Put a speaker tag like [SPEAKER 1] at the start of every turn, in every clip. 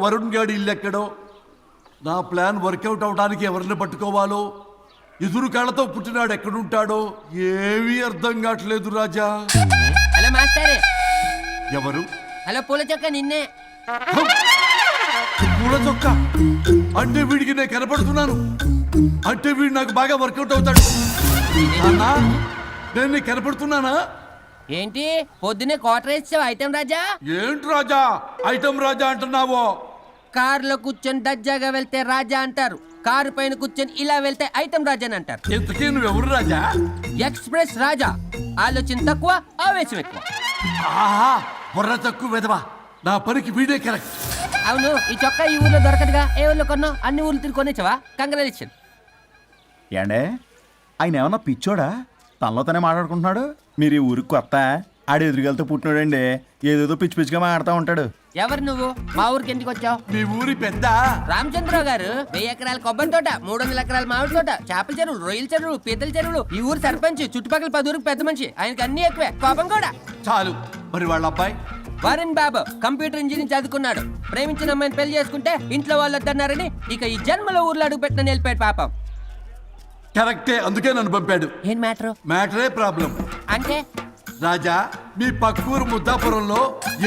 [SPEAKER 1] వరుణ్ గాడి ఇల్లు ఎక్కడో, నా ప్లాన్ వర్కౌట్ అవడానికి ఎవరిని పట్టుకోవాలో, ఎదురు కాళ్ళతో పుట్టినాడు ఎక్కడుంటాడో ఏమీ అర్థం కావట్లేదు రాజా.
[SPEAKER 2] Hello master.
[SPEAKER 1] ఎవరు?
[SPEAKER 2] హలో పూల చొక్క నిన్నే.
[SPEAKER 1] పూల చొక్క అంటే వీడికి నేను కనపడుతున్నాను, అంటే వీడు నాకు బాగా వర్కౌట్ అవుతాడు. అన్నా నేను నీకు కనపడుతున్నానా?
[SPEAKER 2] ఏంటి పొద్దునే క్వార్టర్ ఇచ్చావు ఐటమ్ రాజా?
[SPEAKER 1] ఏంటి రాజా ఐటమ్ రాజా అంటున్నావో?
[SPEAKER 2] కారులో కూర్చొని దజ్జాగా వెళ్తే రాజా అంటారు, కారు పైన కూర్చొని ఇలా వెళ్తే ఐటమ్ రాజా అని అంటారు.
[SPEAKER 1] ఇంతకీ నువ్వెవరు రాజా?
[SPEAKER 2] ఎక్స్ప్రెస్ రాజా. ఆలోచన తక్కువ, ఆవేశం ఎక్కువ.
[SPEAKER 1] ఆహా, బుర్ర తక్కువ వెదవా, నా పనికి వీడే కరెక్ట్.
[SPEAKER 2] అవును, ఈ చొక్కా ఈ ఊర్లో దొరకదుగా, ఏ ఊర్లో కొన్నావు? అన్ని ఊర్లు తిరిగి కొనేచ్చావా? కంగ్రాచులేషన్.
[SPEAKER 3] ఏండే ఆయన ఏమన్నా పిచ్చోడా? తనలో తనే మాట్లాడుకుంటున్నాడు. మీరు ఈ ఊరికి కొత్త, ఆడు ఎదురుగలతో పుట్టినాడండి, ఏదేదో పిచ్చి పిచ్చిగా మాట్లాడుతూ ఉంటాడు.
[SPEAKER 2] ఎవరు నువ్వు? మా ఊరికి ఎందుకు వచ్చావు?
[SPEAKER 1] మీ ఊరి పెద్ద
[SPEAKER 2] రామచంద్రరావు గారు 1000 ఎకరాల కొబ్బరి తోట, 300 ఎకరాల మామిడి తోట, చేపల చెరువులు, రొయ్యల చెరువులు, పీతల చెరువులు, ఈ ఊరు సర్పంచ్, చుట్టుపక్కల 10 ఊరికి పెద్ద మనిషి. ఆయనకి అన్ని ఎక్కువే, కోపం కూడా.
[SPEAKER 1] చాలు. మరి వాళ్ళ అబ్బాయి
[SPEAKER 2] వరుణ్ బాబు కంప్యూటర్ ఇంజనీరింగ్ చదువుకున్నాడు. ప్రేమించిన అమ్మాయిని పెళ్లి చేసుకుంటే ఇంట్లో వాళ్ళు వద్దన్నారని ఇక ఈ జన్మలో ఊర్లో అడుగు పెట్టిన నిలిపాడు పాపం.
[SPEAKER 1] కరెక్టే, అందుకే నన్ను పంపాడు.
[SPEAKER 2] ఏం మ్యాటర్?
[SPEAKER 1] మ్యాటరే ప్రాబ్లం.
[SPEAKER 2] అంటే
[SPEAKER 1] రాజా, మీ పక్కూరు ముద్దాపురంలో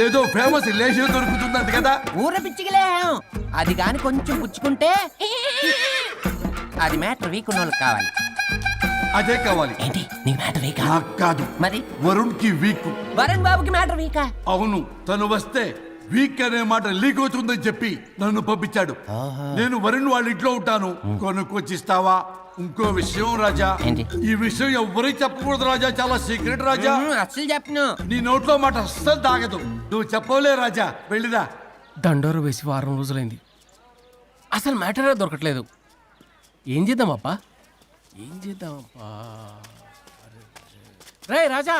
[SPEAKER 1] ఏదో ఫేమస్ రిలేషన్ దొరుకుతుందంట కదా?
[SPEAKER 2] ఊర పిచ్చికిలే, అది గాని కొంచెం పుచ్చుకుంటే అది మ్యాటర్ వీక్ ఉన్న వాళ్ళకి కావాలి.
[SPEAKER 1] అదే కావాలి.
[SPEAKER 2] ఏంటి నీ మ్యాటర్ వీకా?
[SPEAKER 1] నాకు కాదు,
[SPEAKER 2] మరి
[SPEAKER 1] వరుణ్ కి వీక్.
[SPEAKER 2] వరుణ్ బాబుకి మ్యాటర్ వీకా?
[SPEAKER 1] అవును, తను వస్తే వీక్ అనే మాట లీక్ అవుతుందని చెప్పి నన్ను పంపించాడు. నేను వరుణ్ వాళ్ళ ఇంట్లో ఉంటాను, కొనుక్కొచ్చిస్తావా? ఇంకో విషయం రాజా,
[SPEAKER 2] ఏంటి?
[SPEAKER 1] ఈ విషయం ఎవరికి చెప్పకూడదు రాజా, చాలా సీక్రెట్ రాజా.
[SPEAKER 2] అస్సలు చెప్పను.
[SPEAKER 1] నీ నోట్లో మాట అస్సలు తాగదు. నువ్వు చెప్పవలే రాజా, వెళ్ళిరా.
[SPEAKER 4] దండోరు వేసి వారం రోజులైంది, అసలు మ్యాటరే దొరకట్లేదు. ఏం చేద్దామప్పా? రే రాజా.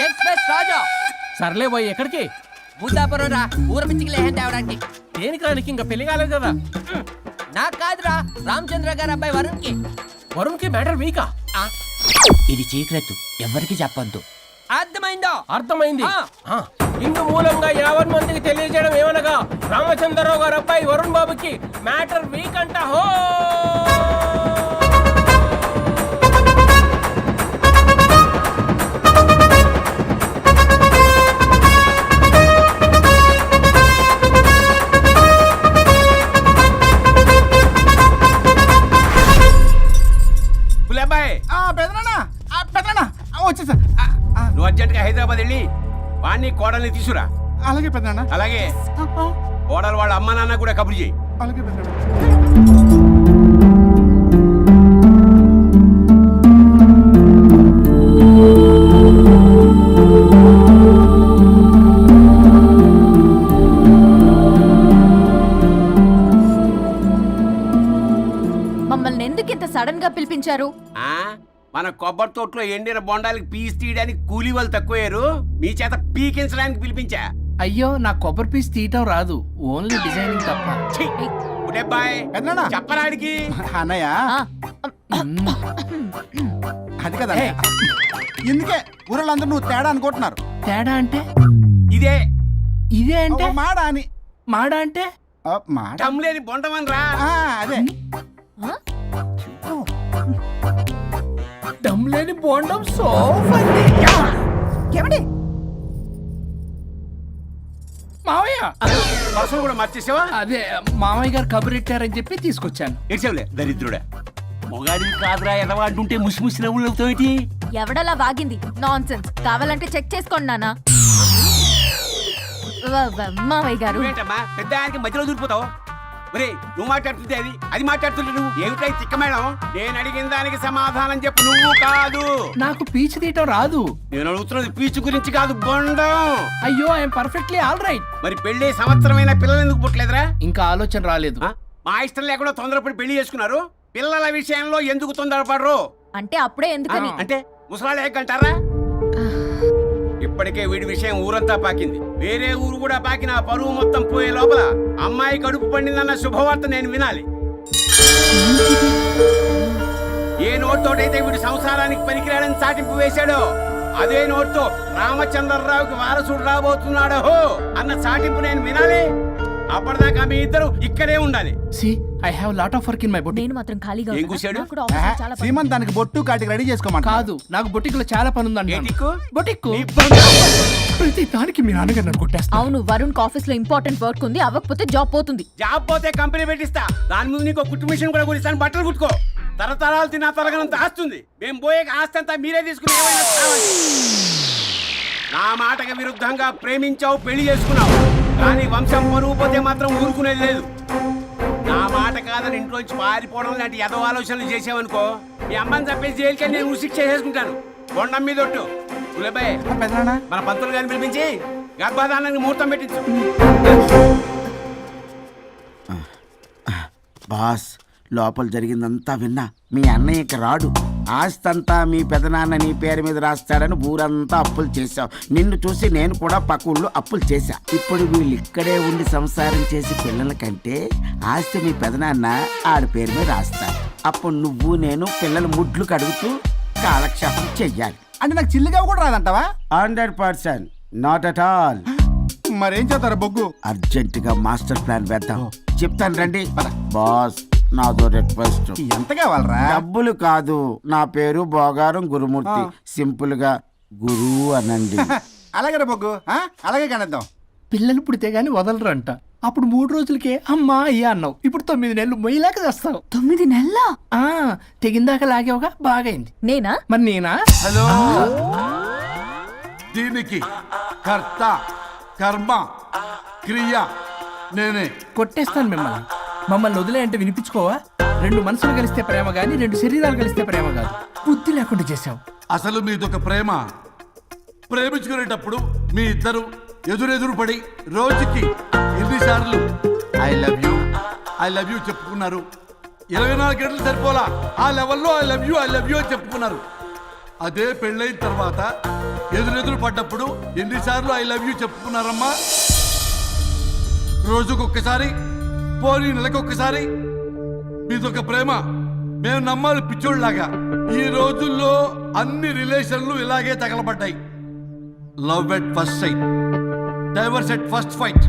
[SPEAKER 2] ఎక్స్ప్రెస్ రాజా.
[SPEAKER 4] సర్లే పోయి ఎక్కడికి?
[SPEAKER 2] ముద్దాపురం రా, ఊర పిచ్చికిలే తేవడానికి.
[SPEAKER 4] దేనికి రానికి? ఇంకా పెళ్లి కాలేదు కదా.
[SPEAKER 2] నాకు కాదురా, రామచంద్ర గారు అబ్బాయి వరుణ్ కి.
[SPEAKER 4] వరుణ్కి మ్యాటర్ వీకా?
[SPEAKER 2] ఇది సీక్రెట్, ఎవరికి చెప్పొద్దు. అర్థమైందో?
[SPEAKER 4] అర్థమైంది. ఇందు మూలంగా 50 మందికి తెలియజేయడం ఏమనగా, రామచంద్రరావు గారు అబ్బాయి వరుణ్ బాబుకి మ్యాటర్ వీక్ అంట. హో
[SPEAKER 5] వచ్చేసా.
[SPEAKER 6] నువ్వు అర్జెంట్గా హైదరాబాద్ వెళ్ళి వాణ్ణి కోడల్ని తీసుకురా.
[SPEAKER 5] అలాగే పెద్దనా.
[SPEAKER 6] అలాగే కోడలు వాళ్ళ అమ్మ నాన్న కూడా కబురు చేయి.
[SPEAKER 5] అలాగే పెద్దనా.
[SPEAKER 7] మమ్మల్ని ఎందుకు ఇంత సడన్ గా పిలిపించారు?
[SPEAKER 6] మన కొబ్బరి తోటలో ఎండిన బొండాలకి పీస్ తీయడానికి కూలీ వాళ్ళు తక్కువయ్యారు, మీ చేత పీకించడానికి పిలిపించా.
[SPEAKER 4] అయ్యో, నా కొబ్బరి పీస్ తీయటం రాదు, ఓన్లీ డిజైనింగ్ తప్ప.
[SPEAKER 6] చెప్పరాడికి
[SPEAKER 5] అన్నయ్య అది కదా, ఇందుకే ఊరలందరూ నువ్వు తేడా అనుకుంటున్నారు.
[SPEAKER 4] తేడా అంటే?
[SPEAKER 6] ఇదే
[SPEAKER 4] ఇదే అంటే
[SPEAKER 5] మాడ అని.
[SPEAKER 4] మాడ అంటే
[SPEAKER 6] లేని బొండమని రా.
[SPEAKER 5] అదే
[SPEAKER 4] దమ్ లేని బోండం సోఫా.
[SPEAKER 7] ఏమండి
[SPEAKER 4] మావయ్య,
[SPEAKER 6] పర్సలు కూడా మర్చేసావా?
[SPEAKER 4] అదే మామయ్య గారు కబురెట్టారని చెప్పి తీసుకొచ్చాను.
[SPEAKER 6] ఏడ్చావులే దరిద్రుడా. మొగాడివి కాదురా ఎదవా అంటుంటే ముసి ముసి నవ్వులు అవుతావేటి?
[SPEAKER 7] ఎవడలా వాగింది? Nonsense. కావాలంటే చెక్ చేసుకోండి నాన్న. మామయ్య గారు
[SPEAKER 6] ఏంటమ్మా పెద్ద ఆయనకి మధ్యలో దూరిపోతావు? ఒరే, నువ్వు మాట్లాడుతుంటే అది మాట్లాడుతుంటే నువ్వు ఏమిటై తిక్క మేడం? నేను అడిగిన దానికి సమాధానం చెప్పు. నువ్వు కాదు.
[SPEAKER 4] నాకు పీచు తీయటం రాదు.
[SPEAKER 6] నేను అడుగుతున్నది పీచు గురించి కాదు, బొండం.
[SPEAKER 4] అయ్యో, ఐఎమ్ పర్ఫెక్ట్లీ ఆల్ రైట్.
[SPEAKER 6] మరి పెళ్లి సంవత్సరమైన పిల్లలు ఎందుకు పుట్టలేదురా?
[SPEAKER 4] ఇంకా ఆలోచన రాలేదు.
[SPEAKER 6] మా ఇష్టం లేకుండా తొందరపడి పెళ్లి చేసుకున్నారు. పిల్లల విషయంలో ఎందుకు తొందరపడరు?
[SPEAKER 7] అంటే అప్పుడే ఎందుకని?
[SPEAKER 6] అంటే ముసలాళ్ళు ఏకంటారా? ఇప్పటికే వీడి విషయం ఊరంతా పాకింది, వేరే ఊరు కూడా పాకిన పరువు మొత్తం పోయే లోపల అమ్మాయి కడుపు పండిందన్న శుభవార్త నేను వినాలి. ఏ నోట్తోటైతే వీడు సంసారానికి పనికిరాడని చాటింపు వేశాడో, అదే నోట్తో రామచంద్రరావుకి వారసుడు రాబోతున్నాడో అన్న చాటింపు నేను వినాలి. అప్పటిదాకా మీ ఇద్దరు ఇక్కడే ఉండాలి.
[SPEAKER 4] See I have lot of work in my boutique.
[SPEAKER 7] నేను మాత్రం ఖాళీగా
[SPEAKER 6] ఏం
[SPEAKER 7] ఉన్నానా?
[SPEAKER 6] కూశాడు?
[SPEAKER 7] నాకు కూడా ఆఫీస్లో చాలా పని.
[SPEAKER 5] సీమంత్ దానికి బొట్టు కాటికి రెడీ చేసుకోమంట.
[SPEAKER 4] కాదు, నాకు బొటిక్ లో చాలా పని ఉందండి.
[SPEAKER 6] ఏటిక్కు?
[SPEAKER 4] బొటిక్
[SPEAKER 6] నీ బంధు.
[SPEAKER 4] ప్రతి దానికి మీ నాన్నగారు నన్ను కొట్టేస్తా.
[SPEAKER 7] అవును, వరుణ్ ఆఫీస్ లో ఇంపార్టెంట్ వర్క్ ఉంది, అవ్వకపోతే జాబ్ పోతుంది.
[SPEAKER 6] జాబ్ పోతే కంపెనీ పెట్టిస్తా. దాని ముందు నీకు కుట్టు మిషన్ కూడా కురిస్తాను. బట్టలు కుట్టుకో. తరతరాలు తిన్న తరగనంత ఆస్తుంది. మేము పోయే ఆస్తి అంతా మీరే తీసుకుని ఏమైనా కావాలి. నా మాటకి విరుద్ధంగా ప్రేమించావు, పెళ్లి చేసుకున్నావు, కానీ వంశం పరువు పోతే మాత్రం ఊరుకునేది లేదు. నా మాట కాదని ఇంట్లోంచి పారిపోవడం లాంటి ఎదో ఆలోచనలు చేసావనుకో, మీ అమ్మని చంపేసి జైలుకి నేను శిక్ష చేసుకుంటాను. కొండం మీద ఒట్టు. ఉలబాయ్,
[SPEAKER 5] పెద్దనా
[SPEAKER 6] మన పంతులు గారిని పిలిపించి గర్భధానానికి ముహూర్తం పెట్టించు.
[SPEAKER 8] బాస్, లోపల జరిగిందంతా విన్నా. మీ అన్నయ్యకి రాడు, ఆస్తంతా మీ పెదనాన్న నీ పేరు మీద రాస్తాడని ఊరంతా అప్పులు చేశావు. నిన్ను చూసి నేను కూడా పక్క ఊళ్ళో అప్పులు చేశా. ఇప్పుడు వీళ్ళు ఇక్కడే ఉండి సంసారం చేసి పిల్లల కంటే ఆస్తి మీ పెదనాన్న ఆడి పేరు మీద రాస్తాడు. అప్పుడు నువ్వు నేను పిల్లల ముడ్లు కడుగుతూ కాలక్షేపం చెయ్యాలి.
[SPEAKER 5] అంటే నాకు చిల్లిగా కూడా రాదంటావా?
[SPEAKER 8] 100% నాట్ అట్ ఆల్.
[SPEAKER 5] మరేం చేస్తారు బొగ్గు?
[SPEAKER 8] అర్జెంటుగా మాస్టర్ ప్లాన్ వేద్దాం. చెప్తాను రండి. బాస్, నాదో రిక్వెస్ట్.
[SPEAKER 5] ఎంత కావాలరా?
[SPEAKER 8] డబ్బులు కాదు, నా పేరు బోగారం గురుమూర్తి. సింపుల్ గా గురు అనండి.
[SPEAKER 5] అలాగే బొగ్గు, అలాగే కనేద్దాం.
[SPEAKER 4] పిల్లలు పుడితే గానీ వదలరంట. అప్పుడు 3 రోజులకే అమ్మా అయ్యా అన్నావు. ఇప్పుడు 9 నెలలు మొయ్యలాక చేస్తావు.
[SPEAKER 7] 9 నెలల
[SPEAKER 4] తెగిందాక లాగేవగా, బాగైంది.
[SPEAKER 7] నేనా?
[SPEAKER 4] మరి నేనా?
[SPEAKER 1] హలో, దీనికి కర్త కర్మ క్రియ నేనే.
[SPEAKER 4] కొట్టేస్తాను మిమ్మల్ని. మమ్మల్ని వదిలే అంటే వినిపించుకోవా? 2 మనసులు కలిస్తే ప్రేమ గాని 2 శరీరాలు కలిస్తే ప్రేమ కాదు. బుద్ధి లేకుండా చేసావు.
[SPEAKER 1] అసలు మీదొక ప్రేమ. ప్రేమించుకునేటప్పుడు మీ ఇద్దరు ఎదురెదురు పడి రోజుకి ఎన్నిసార్లు ఐ లవ్ యూ చెప్పుకున్నారు? 24 గంటలు సరిపోలా. ఆ లెవెల్లో ఐ లవ్ యూ అని చెప్పుకున్నారు. అదే పెళ్ళైన తర్వాత ఎదురెదురు పడ్డప్పుడు ఎన్నిసార్లు ఐ లవ్ యూ చెప్పుకున్నారమ్మా? రోజుకొక్కసారి, పోనీ నెలకొక్కసారి. మీదొక ప్రేమ. మేము నమ్మాలి పిచ్చోళ్ళలాగా. ఈ రోజుల్లో అన్ని రిలేషన్లు ఇలాగే తగలబడ్డాయి. Love at first sight, divorce at first fight.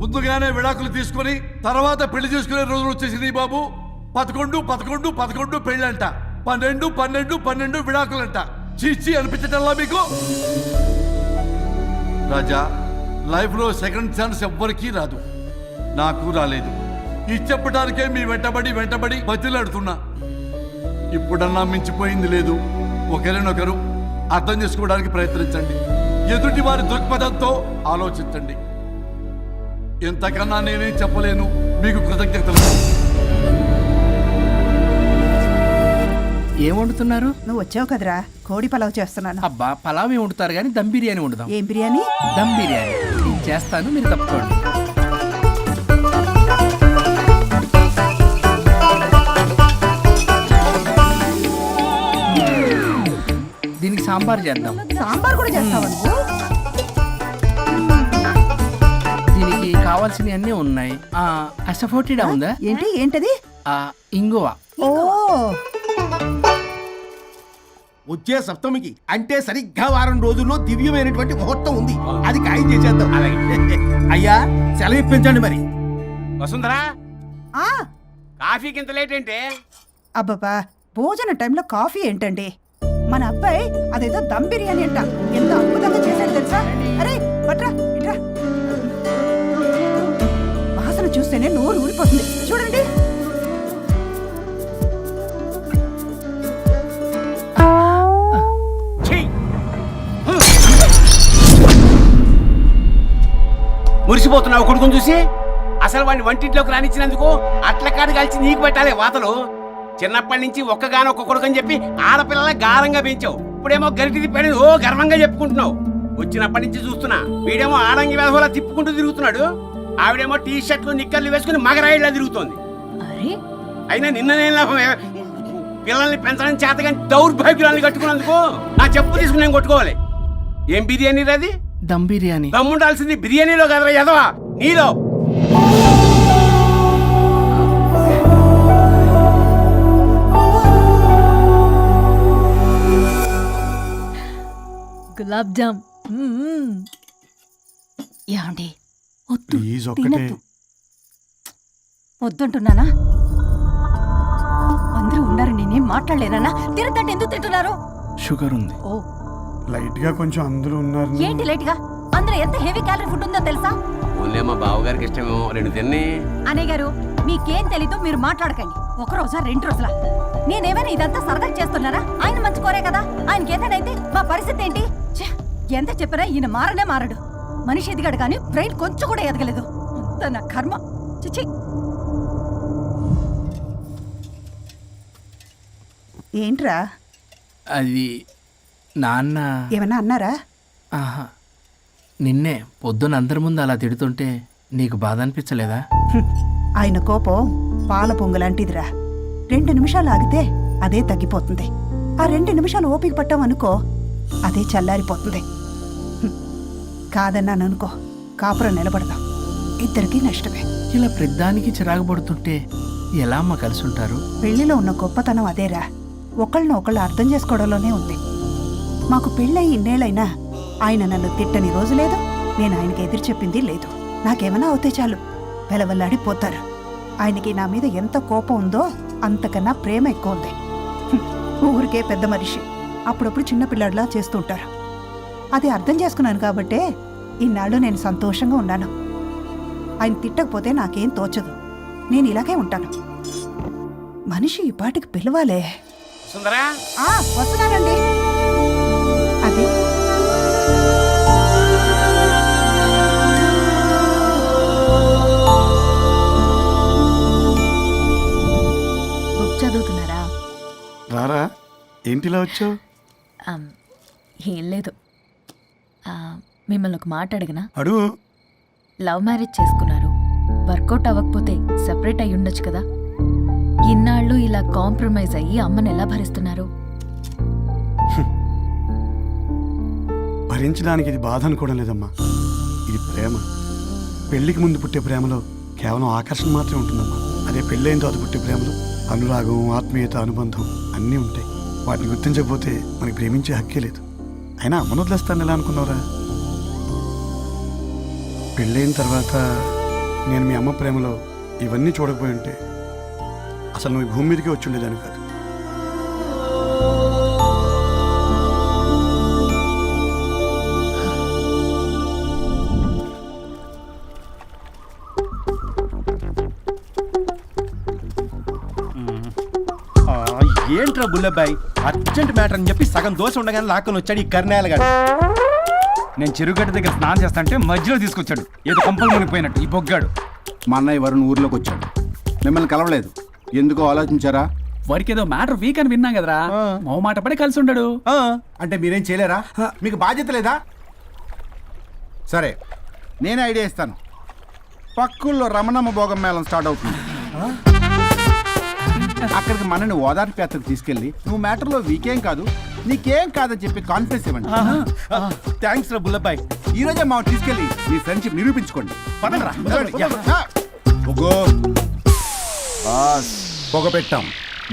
[SPEAKER 1] ముందుగానే విడాకులు తీసుకొని తర్వాత పెళ్లి చేసుకునే రోజులు వచ్చేసింది బాబు. 11 పెళ్ళంట, 12 విడాకులంట. చీచి అనిపించటల్లా మీకు? రాజా, లైఫ్ లో సెకండ్ ఛాన్స్ ఎవ్వరికీ రాదు. నాకు రాలేదు. ఈ చెప్పడానికే మీ వెంటబడి బతిలాడుతున్నా. ఇప్పుడన్నా మించిపోయింది లేదు. ఒకరినొకరు అర్థం చేసుకోవడానికి ప్రయత్నించండి. ఎదుటి వారి దృక్పథంతో ఆలోచించండి. ఎంతకన్నా నేనేం చెప్పలేను. మీకు కృతజ్ఞతలు.
[SPEAKER 4] ఏం వండుతున్నారు?
[SPEAKER 9] నువ్వు వచ్చావు కదరా, కోడి పలావ్ చేస్తున్నాను.
[SPEAKER 4] అబ్బా, పలావ్ ఏం వండుతారు కానీ దమ్ బిర్యానీ వండుదాం.
[SPEAKER 9] ఏం బిర్యానీ?
[SPEAKER 4] దమ్ బిర్యానీ నేను చేస్తాను, మీరు తప్పుకోండి. దీనికి సాంబార్ చేద్దాం.
[SPEAKER 9] సాంబార్ కూడా చేస్తావా నువ్వు?
[SPEAKER 4] దీనికి కావాల్సినవి అన్నీ ఉన్నాయి. అసఫోటిడా ఉందా?
[SPEAKER 9] ఏంటది?
[SPEAKER 4] ఇంగువ.
[SPEAKER 9] ఓ,
[SPEAKER 5] వచ్చే సప్తమికి అంటే సరిగ్గా వారం రోజుల్లో దివ్యమైనటువంటి ముహూర్తం ఉంది. అది ఖాయం చేసేద్దాం. అయ్యా, సెలవు ఇప్పించండి మరి.
[SPEAKER 6] వసుంధరా,
[SPEAKER 9] ఆ,
[SPEAKER 6] కాఫీకి ఇంత లేట్ ఏంటే?
[SPEAKER 9] అబ్బబ్బా, భోజన టైంలో కాఫీ ఏంటండి? మన అబ్బాయి అదేదో దమ్ బిర్యానీ అంట, ఎంత అద్భుతంగా చేశాడు తెలుసా? అరే పట్రా, ఇట్రా. వాసన చూస్తేనే నోరు ఊరిపోతుంది. చూడండి.
[SPEAKER 6] మురిసిపోతున్నావు కొడుకుని చూసి? అసలు వాడిని వంటింట్లోకి రానిచ్చినందుకు అట్లకాడు కలిసి నీకు పెట్టాలి వాతలు. చిన్నప్పటి నుంచి ఒక్కగానొక్క కొడుకు అని చెప్పి ఆడపిల్లల గారంగా పెంచావు. ఇప్పుడేమో గరిటి తిప్పాడని ఓ గర్వంగా చెప్పుకుంటున్నావు. వచ్చినప్పటి నుంచి చూస్తున్నా, వీడేమో ఆడంగి వెధవలా తిప్పుకుంటూ తిరుగుతున్నాడు. ఆవిడేమో టీ షర్ట్లు నిక్కర్లు వేసుకుని మగరాయిలా తిరుగుతోంది. అయినా నిన్ననే లాభం, పిల్లల్ని పెంచడం చేతగాని దౌర్భాగ్యురాన్ని కట్టుకున్నందుకు నా చెప్పు తీసుకుని నేను కొట్టుకోవాలి. ఏం బిర్యానీ రాది?
[SPEAKER 4] దమ్ బిర్యానీ.
[SPEAKER 6] దమ్ముండాల్సింది బిర్యానీలో కదరా ఎదవా, నీలో.
[SPEAKER 7] గులాబ్ జామ్. యాండి, వద్దు
[SPEAKER 1] ప్లీజ్ ఒక్కటే
[SPEAKER 7] తినద్దు వద్దంటున్నానా అందరూ ఉన్నారు నేనేం మాట్లాడలేనా తినద్దంటే ఎందుకు తింటున్నారు
[SPEAKER 3] షుగర్ ఉంది.
[SPEAKER 7] ఓ
[SPEAKER 1] లైట్ గా కొంచెం అందరూ ఉన్నారు.
[SPEAKER 7] ఏంటి లేట్ గా అందులో ఎంత హెవీ క్యాలరీ ఫుడ్ ఉందో తెలుసా?
[SPEAKER 6] ఓన్లే మా బావగారికి ఇష్టమేమో 2 తిన్ని.
[SPEAKER 7] అన్నయ్య గారు మీకేం తెలీదో మీరు మాట్లాడకండి. ఒక రోజా 2 రోజులా నేనేమైనా ఇదంతా సరదా చేస్తున్నారా? ఆయన మంచి కోరే కదా. ఆయనకి ఏదైతే మా పరిస్థితి ఏంటి? ఛే, ఎంత చెప్పినా ఈయన మారనే మారడు. మనిషి ఎదిగాడు కానీ బ్రెయిన్ కొంచెం కూడా ఎదగలేదు. అంత నా కర్మ. చిచి.
[SPEAKER 9] ఏంట్రా
[SPEAKER 4] అది నాన్న
[SPEAKER 9] ఏమన్నా అన్నారా?
[SPEAKER 4] ఆహా నిన్నే పొద్దున అందరి ముందు అలా తిడుతుంటే నీకు బాధ అనిపించలేదా?
[SPEAKER 9] ఆయన కోపం పాల పొంగులాంటిదిరా. 2 నిమిషాలు ఆగితే అదే తగ్గిపోతుంది. ఆ 2 నిమిషాలు ఓపిక పట్టామనుకో అదే చల్లారిపోతుంది. కాదన్నాననుకో కాపురం నిలబడదాం. ఇద్దరికీ నష్టమే.
[SPEAKER 4] ఇలా ప్రతిదానికి చిరాకు పడుతుంటే ఎలా అమ్మ కలిసి ఉంటారు?
[SPEAKER 9] పెళ్లిలో ఉన్న గొప్పతనం అదేరా. ఒకళ్ళని ఒకళ్ళు అర్థం చేసుకోవడంలోనే ఉంది. మాకు పెళ్ళయి ఇన్నేళ్ళైనా ఆయన నన్ను తిట్టని రోజు లేదు, నేను ఆయనకి ఎదురు చెప్పింది లేదు. నాకేమైనా అవుతే చాలు వెలవల్లాడిపోతారు. ఆయనకి నా మీద ఎంత కోపం ఉందో అంతకన్నా ప్రేమ ఎక్కువ ఉంది. ఊరికే పెద్ద మనిషి, అప్పుడప్పుడు చిన్నపిల్లాడిలా చేస్తుంటారు. అది అర్థం చేసుకున్నాను కాబట్టే ఇన్నాళ్ళు నేను సంతోషంగా ఉన్నాను. ఆయన తిట్టకపోతే నాకేం తోచదు. నేను ఇలాగే ఉంటాను. మనిషి ఈ పాటికి పిలవాలే.
[SPEAKER 6] సుందరా
[SPEAKER 9] వస్తున్నానండి. అది
[SPEAKER 7] బుక్ చదువుతున్నారా?
[SPEAKER 1] రారా, ఏంటిలా వచ్చావు?
[SPEAKER 7] ఏం లేదు. మిమ్మల్ని ఒక మాట అడిగినా?
[SPEAKER 1] అడుగు.
[SPEAKER 7] లవ్ మ్యారేజ్ చేసుకున్నారు, వర్కౌట్ అవ్వకపోతే సెపరేట్ అయి ఉండొచ్చు కదా. ఇన్నాళ్ళు ఇలా కాంప్రమైజ్ అయ్యి అమ్మని ఎలా భరిస్తున్నారు?
[SPEAKER 1] భరించడానికి ఇది బాధ అనుకోవడం లేదమ్మా, ఇది ప్రేమ. పెళ్లికి ముందు పుట్టే ప్రేమలో కేవలం ఆకర్షణ మాత్రమే ఉంటుందమ్మా. అదే పెళ్ళైన తర్వాత పుట్టే ప్రేమలో అనురాగం, ఆత్మీయత, అనుబంధం అన్నీ ఉంటాయి. వాటిని గుర్తించకపోతే మనకి ప్రేమించే హక్కే లేదు. అయినా అమ్మను వదిలేస్తాను ఎలా అనుకున్నావురా? పెళ్ళైన తర్వాత నేను మీ అమ్మ ప్రేమలో ఇవన్నీ చూడకపోయి ఉంటే అసలు నువ్వు ఈ భూమి మీదకే వచ్చి ఉండేదాన్ని కాదు.
[SPEAKER 3] ఏంట్రా బుల్లబ్బాయి, అర్జెంట్ మ్యాటర్ అని చెప్పి సగం దోశ ఉండగానే లాక్కొని వచ్చాడు ఈ కర్ణాలగాడు.
[SPEAKER 10] నేను చెరువుగడ్డ దగ్గర స్నానం చేస్తాంటే మధ్యలో తీసుకొచ్చాడు. ఏదో కొంపలు మునిగిపోయినట్టు ఈ బొగ్గాడు.
[SPEAKER 3] మా అన్నయ్య వరుణ్ ఊర్లోకి వచ్చాడు, మిమ్మల్ని కలవలేదు. ఎందుకో ఆలోచించారా?
[SPEAKER 10] వారికి ఏదో మ్యాటర్ వీక్ అని విన్నాం కదరా, మాట పడి కలిసి ఉండడు.
[SPEAKER 3] అంటే మీరేం చేయలేరా? మీకు బాధ్యత లేదా? సరే, నేనే ఐడియా ఇస్తాను. పక్కుల్లో రమణమ్మ భోగం మేళం స్టార్ట్ అవుతుంది. అక్కడికి మనని ఓదార్పు యాత్రకు తీసుకెళ్ళి నువ్వు మ్యాటర్లో వీకేం కాదు, నీకేం కాదని చెప్పి కాన్ఫిడెన్స్ ఇవ్వండి. థ్యాంక్స్ రా బుల్లబ్బాయ్. ఈ రోజే మా తీసుకెళ్ళి మీ ఫ్రెండ్షిప్ నిరూపించుకోండి. పొగ పెట్టాం,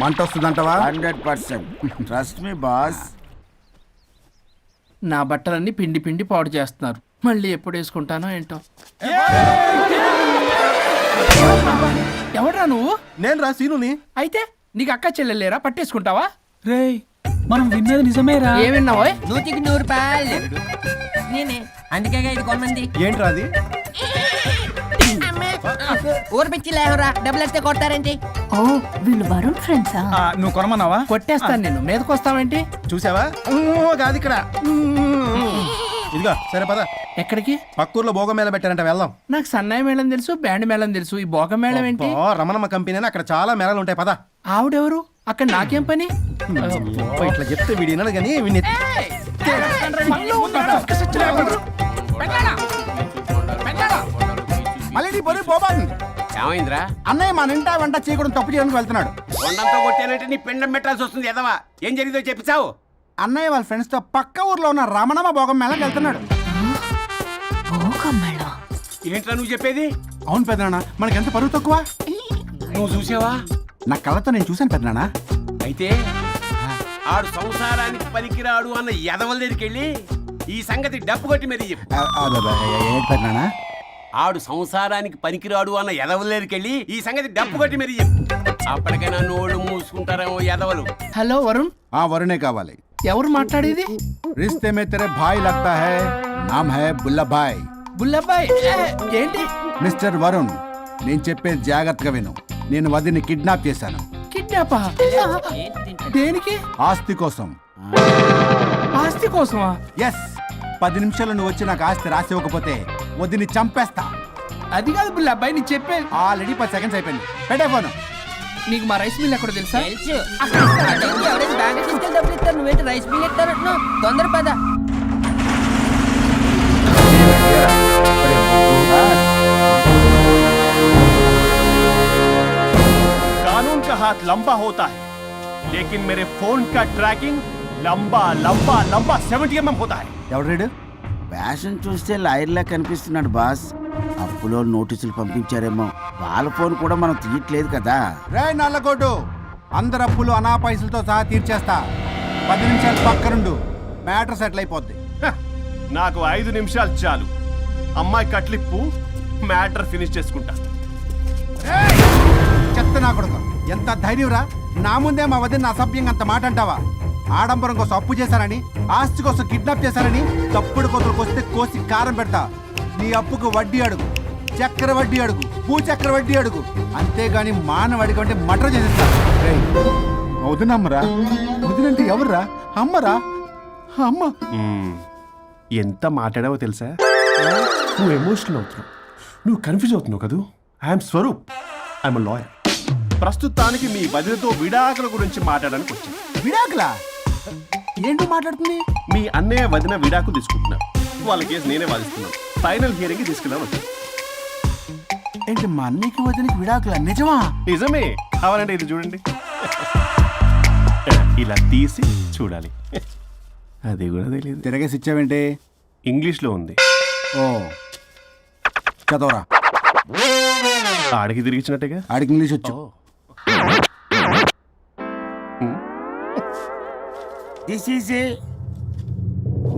[SPEAKER 3] మంట వస్తుందంటవా?
[SPEAKER 8] 100% ట్రస్ట్ మీ బాస్.
[SPEAKER 4] నా బట్టలన్నీ పిండి పిండి పాడు చేస్తున్నారు. మళ్ళీ ఎప్పుడు వేసుకుంటానో ఏంటో. ఎవడ్రా నువ్వు?
[SPEAKER 3] నేను రా సీనుని.
[SPEAKER 4] అయితే నీకు అక్క చెల్లెలేరా? పట్టేసుకుంటావా?
[SPEAKER 10] రేయ్, మనం విన్నది నిజమేరా.
[SPEAKER 4] ఏమిన్నావో?
[SPEAKER 2] 100కి 100 రూపాయలు నేనే, అందుకే ఇది కొమ్మంది.
[SPEAKER 3] ఏంట్రా అది?
[SPEAKER 2] ఊరు పిచ్చి లేవరా, డబ్బులు వస్తే కొడతారేంటి?
[SPEAKER 7] ఓ వీళ్ళు వరుణ్ ఫ్రెండ్సా?
[SPEAKER 10] నువ్వు కొనమన్నావా?
[SPEAKER 4] కొట్టేస్తాను నేను. మీదకొస్తావేంటి?
[SPEAKER 3] చూసావా? కాదు ఇక్కడ. ఇదిగో సరే పద.
[SPEAKER 4] ఎక్కడికి?
[SPEAKER 3] పక్కూర్లో భోగం మేళ పెట్టారంట, వెళ్దాం.
[SPEAKER 4] నాకు సన్నాయి మేళం తెలుసు, బ్యాండ్ మేళం తెలుసు, ఈ బోగ మేళం ఏంటి?
[SPEAKER 3] రమణమ్మ కంపెనీ అని అక్కడ చాలా మేళలు ఉంటాయి, పద.
[SPEAKER 4] ఆవిడెవరు? అక్కడ నాకేం పని?
[SPEAKER 3] ఇట్లా చెప్తే వీడి వినడు కానీ వీడిని మళ్ళీ నీ పొరి పోబాను.
[SPEAKER 6] ఏమైందిరా?
[SPEAKER 3] అన్నయ్య మా నింటా వెంట చేయకూడదు తప్పు చేయడానికి వెళ్తున్నాడు.
[SPEAKER 6] కొండంతో కొట్టానంటే నీ పిండం పెట్టాల్సి వస్తుంది. ఎదవా, ఏం జరిగిందో చెప్పిచావు?
[SPEAKER 3] అన్నయ్య వాళ్ళ ఫ్రెండ్స్ తో పక్క ఊర్లో ఉన్న రమణమ్మ భోగం మేళకి వెళ్తున్నాడు.
[SPEAKER 6] ఏంట్రా నువ్వు చెప్పేది?
[SPEAKER 3] అవును పెద్దనాన్న, మనకి ఎంత పరువు తక్కువ.
[SPEAKER 6] నువ్వు చూసావా?
[SPEAKER 3] నా కళ్ళతో నేను చూశాను పెద్దనాన్న.
[SPEAKER 6] అయితే ఆడు సంసారానికి పనికిరాడు అన్న ఎదవల దగ్గరికి వెళ్ళి ఈ సంగతి డప్పు కొట్టి మరీ చెప్పు.
[SPEAKER 3] ఏంటి పెద్దనాన్న?
[SPEAKER 6] ఆడు సంసారానికి పనికిరాడు అన్న ఎదవలేరికెళ్ళి ఈ సంగతి డప్పు కొట్టి మరి చెప్పు. అప్పటికైనా నోళ్ళు మూసుకుంటారేమో ఎదవలు.
[SPEAKER 5] హలో వరుణ్,
[SPEAKER 3] ఆ వరుణే కావాలి.
[SPEAKER 5] ఎవరు మాట్లాడేది?
[SPEAKER 3] रिश्ते में तेरे भाई लगता है, नाम है बुल्ला भाई.
[SPEAKER 5] బుల్లబ్బాయ్ ఏంటి?
[SPEAKER 3] మిస్టర్ వరుణ్, నేను చెప్పేది జాగ్రత్తగా విను. నేను వదిని కిడ్నాప్ చేశాను.
[SPEAKER 5] కిడ్నాపా? దేనికి?
[SPEAKER 3] ఆస్తి కోసం.
[SPEAKER 5] ఆస్తి కోసమా?
[SPEAKER 3] ఎస్, 10 నిమిషాలు నువ్వు వచ్చి నాకు ఆస్తి రాసి ఇవ్వకపోతే వదిని చంపేస్తా.
[SPEAKER 5] అది కాదు బుల్లబ్బాయ్, నీ చెప్పే.
[SPEAKER 3] ఆల్రెడీ 10 సెకండ్స్ అయిపోయింది. పెట్టే ఫోను.
[SPEAKER 5] నీకు మా రైస్ మిల్ ఎక్కడ తెలుసా?
[SPEAKER 2] తెలుసు. అదేంటి, ఎవరైనా బ్యాంక్ తీసుకెళ్ళి డబ్బులు ఇస్తారు, నువ్వేంటి రైస్ బిల్ ఇస్తారంటున్నావు? తొందర పద.
[SPEAKER 11] कानून का हाथ लंबा होता है, लेकिन मेरे फोन का ट्रैकिंग लंबा लंबा लंबा 70 mm होता है.
[SPEAKER 3] ఎవడు రీడు?
[SPEAKER 8] ఫ్యాషన్ చూస్తే లాయర్లా కనిపిస్తున్నాడు బాస్. అప్పులో నోటీసులు పంపించారేమో, వాళ్ళ ఫోన్ కూడా మనం తీయట్లేదు కదా.
[SPEAKER 3] రే నల్లగొడ్డు, అందరు అప్పులు అనా పైసలతో సహా తీర్చేస్తా. 10 నిమిషాలు పక్కనుండు, మ్యాటర్ సెటిల్ అయిపోద్ది.
[SPEAKER 11] హ, నాకు 5 నిమిషాలు చాలు. అమ్మాయి కట్లిప్పు, మ్యాటర్ ఫినిష్ చేసుకుంటా.
[SPEAKER 3] చెత్త నా కొడుకు, ఎంత ధైర్యంరా! నా ముందే మా వదిన అసభ్యంగా అంత మాట అంటావా? ఆడంబరం కోసం అప్పు చేశారని, ఆస్తి కోసం కిడ్నాప్ చేశారని తప్పుడు కొతులకు వస్తే కోసి కారం పెడతా. నీ అప్పుకు వడ్డీ అడుగు, చక్కెర వడ్డీ అడుగు, భూచక్ర వడ్డీ అడుగు, అంతేగాని మానవ అడిగి అంటే మటర్ చేసేస్తా. వదినమ్మరా? వదినంటే ఎవర్రా? అమ్మరా? అమ్మ.
[SPEAKER 11] ఎంత మాట్లాడావో తెలుసా? నువ్వు ఎమోషనల్ అవుతున్నావు, నువ్వు కన్ఫ్యూజ్ అవుతున్నావు కదూ. I'm Swaroop, I'm lawyer. ప్రస్తుతానికి మీ వదినతో విడాకుల గురించి మాట్లాడడానికి వచ్చాను.
[SPEAKER 3] విడాకులా? ఏంటో మాట్లాడుతుంది?
[SPEAKER 11] మీ అన్నయ్య వదిన విడాకులు తీసుకుంటున్నారు. వాళ్ళ కేసు నేనే వాదిస్తున్నాను. ఫైనల్ హియరింగ్ తీసుకెళ్ళాను వచ్చాను.
[SPEAKER 3] ఏంటి మా అన్నయ్యకి వదినకి విడాకులా? నిజమా?
[SPEAKER 11] నిజమే. కావాలంటే ఇది చూడండి, ఇలా తీసి చూడాలి. అది కూడా తెలియదు.
[SPEAKER 3] తిరగేసి ఇచ్చావేంటి?
[SPEAKER 11] ఇంగ్లీష్లో ఉంది.
[SPEAKER 3] ఓ, చదవరా.
[SPEAKER 11] ఆడికి తిరిగిచ్చినట్టుగా.
[SPEAKER 3] ఆడికి ఇంగ్లీష్ వచ్చు.
[SPEAKER 8] This is a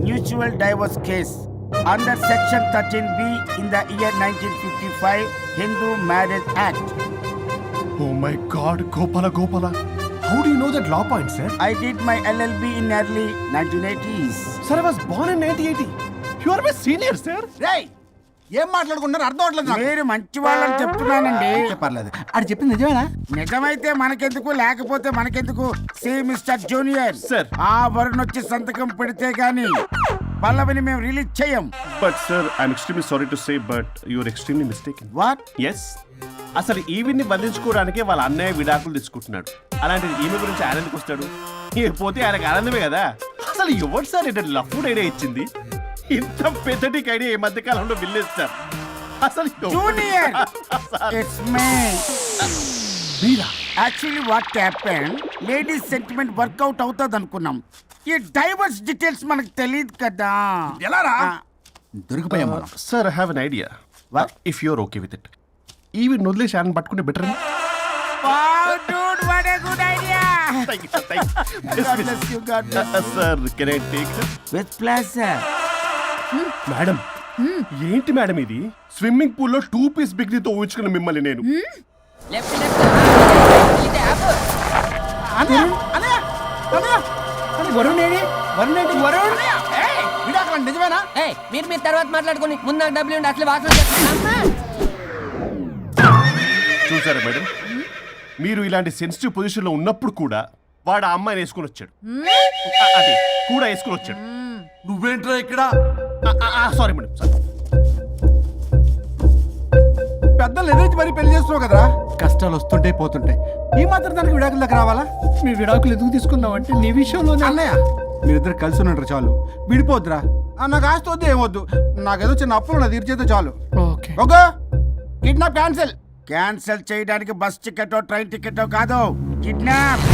[SPEAKER 8] mutual divorce case under section 13B in the year 1955 Hindu marriage act.
[SPEAKER 11] Oh my God, Gopala. How do you know that law point, sir?
[SPEAKER 8] I did my LLB in early 1980s.
[SPEAKER 11] Sir, I was born in 1980. You are my senior, sir.
[SPEAKER 3] రేయ్, ఏం మాట్లాడుకున్నారు అర్థం అవట్లేదు నాకు.
[SPEAKER 8] మీరు మంచి వాళ్ళని చెప్తున్నానండి.
[SPEAKER 3] పర్లేదు, అది చెప్పింది నిజమేనా?
[SPEAKER 8] నిజమైతే మనకెందుకు, లేకపోతే మనకెందుకు? See mister junior,
[SPEAKER 11] Sir.
[SPEAKER 8] ఆ వరుణ్ వచ్చి సంతకం పెడితే గాని పల్లవిని మేము రిలీజ్ చేయం.
[SPEAKER 11] But sir, I'm extremely sorry to say, but you are extremely mistaken.
[SPEAKER 8] What?
[SPEAKER 11] Yes. అసలు ఈవిడ్ని బంధించుకోవడానికే వాళ్ళ అన్నయ్య విడాకులు తీసుకుంటున్నాడు. అలాంటిది ఈమె గురించి ఆయన ఎందుకు వస్తాడు? పోతే ఆయనకు ఆనందమే కదా. అసలు ఎవరు సార్ ఏంటో లఫ్డ్ ఐడియా ఇచ్చింది? ఇంత పెద్దటికి ఐడియా ఈ మధ్య కాలంలో విల్లేస్తారు. అసలు
[SPEAKER 8] జూనియర్, ఇట్స్ మీ.
[SPEAKER 11] మీరా?
[SPEAKER 8] Actually what happen, ladies sentiment work out అవుతుంది అనుకున్నాం. ఈ డైవర్స్ డీటెయిల్స్ మనకు తెలియదు కదా.
[SPEAKER 3] ఎలా రా? దొరికిపోయాం మనం.
[SPEAKER 11] Sir, I have an idea.
[SPEAKER 8] What?
[SPEAKER 11] If you are okay with it, ఈవిడ్ వదిలేసి ఆయన పట్టుకుంటే better. Sir, can I take
[SPEAKER 8] with pleasure.
[SPEAKER 11] Madam? ఏంటి మేడం ఇది? స్విమ్మింగ్ పూల్ లో 2 పీస్ బిగ్నీతో ఊహించుకున్న మిమ్మల్ని నేను.
[SPEAKER 2] Left left. ఇది యాప్.
[SPEAKER 5] వరుణ్ ఏడి? వరుణ్ ఏంటి? వరుణ్
[SPEAKER 3] విడాకులు నిజమేనా?
[SPEAKER 2] ఏయ్, మీరు తర్వాత మాట్లాడుకొని ముందు నాకు డబ్బులు ఉండి అసలు వాసన చేస్తున్నా.
[SPEAKER 11] చూసారా మేడం, మీరు ఇలాంటి సెన్సిటివ్ పొజిషన్ లో ఉన్నప్పుడు కూడా వాడు ఆ అమ్మాయిని వేసుకుని వచ్చాడు. అదే కూడా వేసుకుని వచ్చాడు.
[SPEAKER 1] నువ్వేంట్రా ఇక్కడ?
[SPEAKER 11] Sorry madam, sorry.
[SPEAKER 3] పెద్దలు ఎదురు మరి పెళ్లి చేస్తున్నావు కదరా. కష్టాలు వస్తుంటే పోతుంటాయి, ఈ మాత్రం దానికి విడాకుల దగ్గర రావాలా?
[SPEAKER 5] మీ విడాకులు ఎందుకు తీసుకున్నావు అంటే నీ విషయంలోనే.
[SPEAKER 3] అన్నయ్య, మీరిద్దరు కలిసి ఉన్నట్టు చాలు, విడిపోద్దురా. నాకు ఆస్తి వద్దు, ఏమొద్దు. నాకేదో చిన్న అప్పులు నా తీర్చేదో చాలు.
[SPEAKER 5] Okay.
[SPEAKER 3] Okay, kidnap cancel.
[SPEAKER 8] Cancel చేయడానికి బస్ టికెట్, ట్రైన్ టికెట్ కాదు, కిడ్నాప్.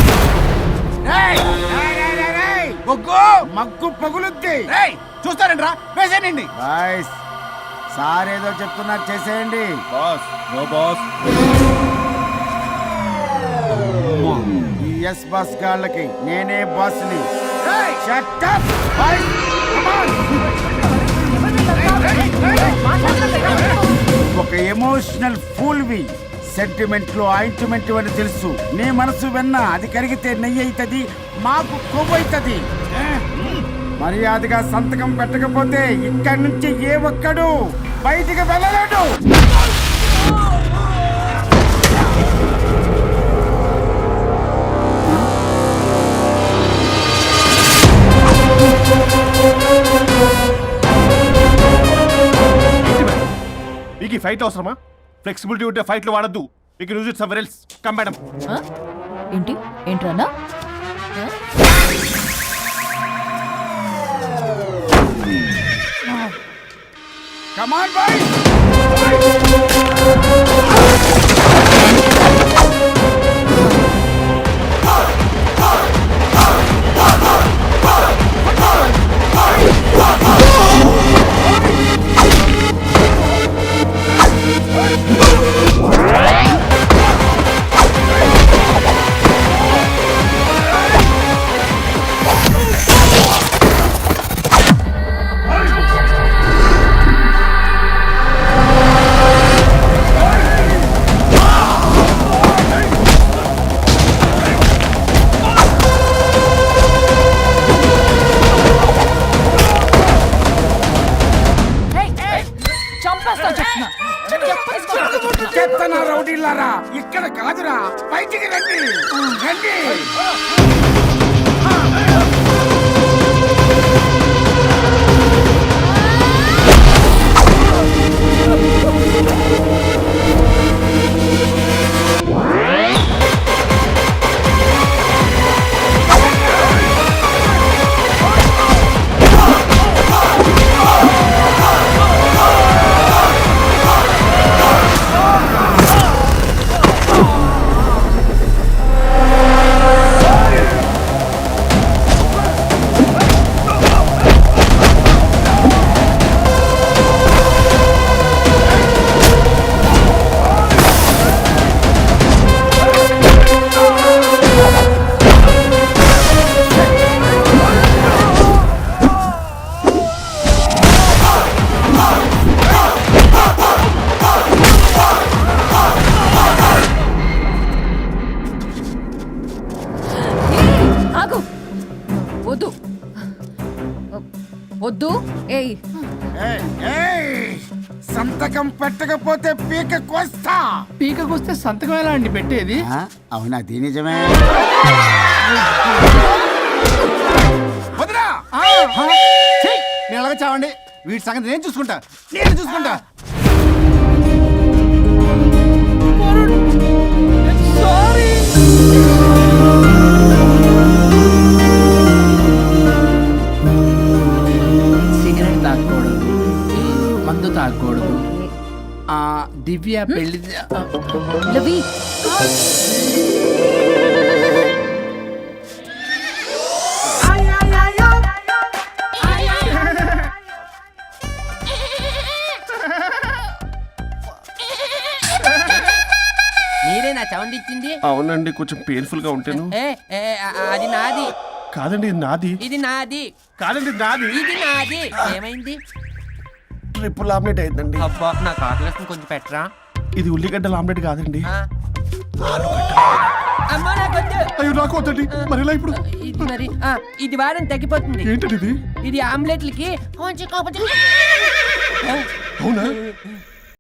[SPEAKER 8] మగ్గు పగులుద్ది.
[SPEAKER 3] చూస్తారంట్రా, వేసేయండి.
[SPEAKER 8] బాయ్స్, సార్ ఏదో చెప్తున్నారు, చేసేయండి.
[SPEAKER 11] Boss, no boss.
[SPEAKER 8] ఈ ఎస్ బస్ గాళ్ళకి నేనే బాస్ని. Shut up, boys. Come on. ఒక ఎమోషనల్ ఫూల్వి. సెంటిమెంట్లు ఆయింట్మెంట్ అని తెలుసు. నీ మనసు వెన్న, అది కరిగితే నెయ్యి అవుతుంది, మాకు కొవ్వు అవుతుంది. మర్యాదగా సంతకం పెట్టకపోతే ఇక్కడి నుంచి ఏ ఒక్కడు బయటికి వెళ్ళలేడు.
[SPEAKER 11] మీకు ఈ ఫైట్ అవసరమా? ఫ్లెక్సిబిలిటీ ఉంటే ఫైట్లు వాడద్దు. మీకు use it somewhere else. Come madam.
[SPEAKER 7] ఏంటి ఏంట్రన్నా?
[SPEAKER 8] Come on, boys! చెత్తన రౌడీలారా, ఇక్కడ కాదురా, బయటికి రండి రండి.
[SPEAKER 7] వద్దు. ఏయ్
[SPEAKER 8] సంతకం పెట్టకపోతే పీక కోస్తా.
[SPEAKER 5] పీకకొస్తే సంతకం ఎలా అండి పెట్టేది?
[SPEAKER 8] అవునా? అది నిజమే.
[SPEAKER 3] వదినా నేను అలాగే చావండి. వీటి సంగతి నేను చూసుకుంటా.
[SPEAKER 5] సిగరెట్ తాగకూడదు, మందు తాగకూడదు. దివ్య పెళ్లి
[SPEAKER 7] లవి
[SPEAKER 2] మీరే నా సౌండ్ ఇచ్చింది?
[SPEAKER 11] అవునండి, కొంచెం పెయిన్ఫుల్ గా ఉంటాను.
[SPEAKER 2] అది నాది
[SPEAKER 11] కాదండి, ఇది నాది.
[SPEAKER 2] ఇది నాది
[SPEAKER 11] కాదండి, నాది.
[SPEAKER 2] ఇది నాది. ఏమైంది?
[SPEAKER 11] ట్రిపుల్ ఆమ్లెట్ అయిందండి.
[SPEAKER 2] అబ్బా నాకు ఆకలిస్తుంది, కొంచెం పెట్టరా.
[SPEAKER 11] ఇది ఉల్లిగడ్డల ఆమ్లెట్ కాదండి.
[SPEAKER 2] అమ్మా నాకొద్దు.
[SPEAKER 11] అయ్యో నాకు వద్దండి. మరి ఇలా ఇప్పుడు
[SPEAKER 2] ఇది మరి ఇది వారం తగ్గిపోతుంది.
[SPEAKER 11] ఏంటండి ఇది?
[SPEAKER 2] ఇది ఆమ్లెట్లకి కొంచెం
[SPEAKER 11] అవునా?